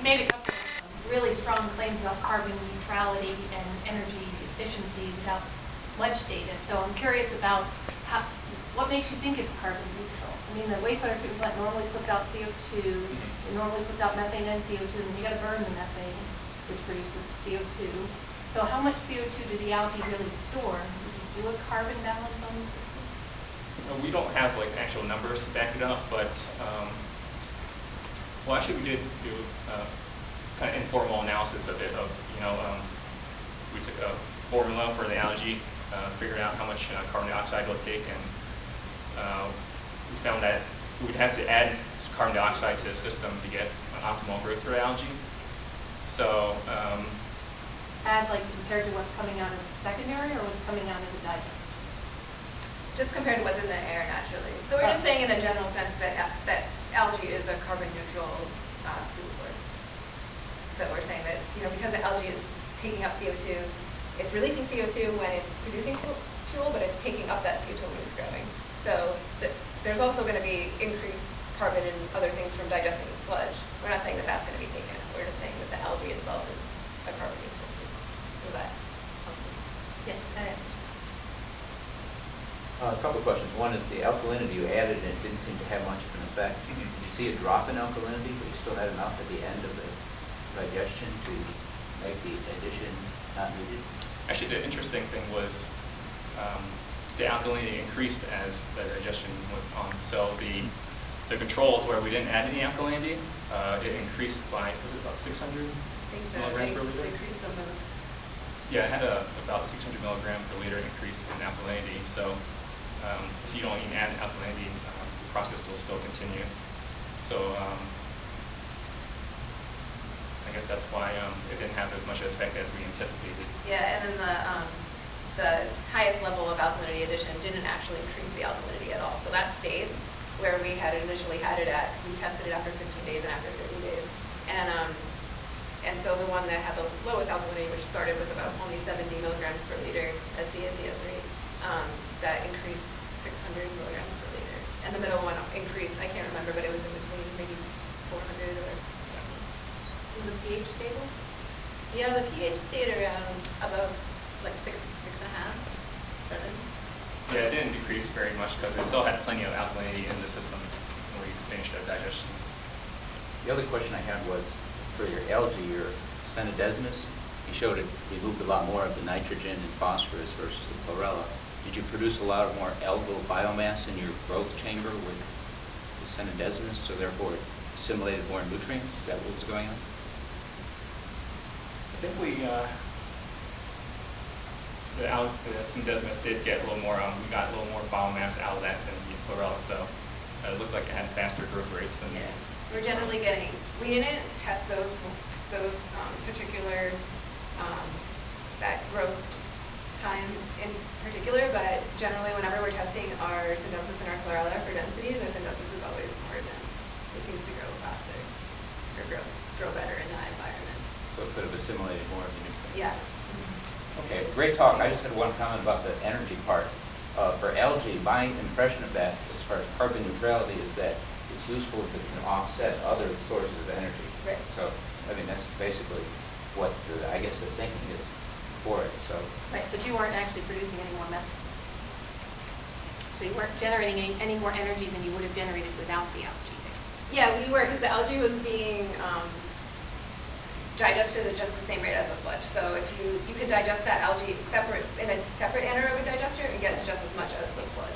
made a couple of really strong claims about carbon neutrality and energy efficiency without much data. So I'm curious about what makes you think it's carbon neutral? I mean, the wastewater treatment plant normally puts out CO2, it normally puts out methane and CO2, and you got to burn the methane, which produces CO2. So how much CO2 do the algae really store? Do you do a carbon balance on the system? We don't have like actual numbers to back it up, but well, actually, we did do kind of informal analysis of it. We took a formula for the algae, figured out how much carbon dioxide it'll take, and we found that we'd have to add carbon dioxide to the system to get an optimal growth for the algae. So, add like compared to what's coming out of the secondary or what's coming out of the digest? Just compared to what's in the air naturally. So we're just saying in a general sense that algae is a carbon neutral fuel source. So we're saying that, because the algae is taking up CO2, it's releasing CO2 when it's producing fuel, but it's taking up that CO2 when it's growing. So there's also going to be increased carbon and other things from digesting the sludge. We're not saying that that's going to be taken. We're just saying that the algae itself is a carbon neutral source. Is that helpful? Yes, that is. A couple of questions. One is the alkalinity you added and it didn't seem to have much of an effect. Did you see a drop in alkalinity, but you still had enough at the end of the digestion to make the addition not needed? Actually, the interesting thing was the alkalinity increased as the digestion went on. So the controls where we didn't add any alkalinity, it increased by, was it about 600 milligrams per liter? Increased the most. Yeah, it had about 600 milligram per liter increase in alkalinity. So if you don't even add alkalinity, the process will still continue. So I guess that's why it didn't have as much effect as we anticipated. Yeah, and then the highest level of alkalinity addition didn't actually increase the alkalinity at all. So that stayed where we had initially had it at. We tested it after 15 days and after 30 days. And so the one that had the lowest alkalinity, which started with about only 70 milligrams per liter as the EWRI, that increased 600 milligrams per liter. And the middle one increased, I can't remember, but it was in between maybe 400 or... Is the pH stable? Yeah, the pH stayed around above like 6.5, 7. Yeah, it didn't decrease very much because it still had plenty of alkalinity in the system when we finished our digestion. The other question I had was, for your algae, your Senodesmus, you showed it removed a lot more of the nitrogen and phosphorus versus the chlorella. Did you produce a lot more algal biomass in your growth chamber with the Senodesmus, so therefore it assimilated more nutrients? Is that what was going on? I think the Senodesmus did get a little more, we got a little more biomass out of that than the chlorella, so it looked like it had faster growth rates than yeah. We're generally getting, we didn't test those particular, that growth time in particular, but generally whenever we're testing our Senodesmus and our chlorella for densities, our Senodesmus is always more dense. It seems to grow faster, or grow better in that environment. So it could have assimilated more of the nutrients. Yeah. Okay, great talk. I just had one comment about the energy part. For algae, my impression of that, as far as carbon neutrality, is that it's useful if it can offset other sources of energy. Right. So, I mean, that's basically what I guess the thinking is for it. So. Right, but you weren't actually producing any more methane. So you weren't generating any more energy than you would have generated without the algae there. Yeah, we were, because the algae was being digested at just the same rate as the sludge. So if you could digest that algae in a separate anaerobic digester and get just as much as the sludge.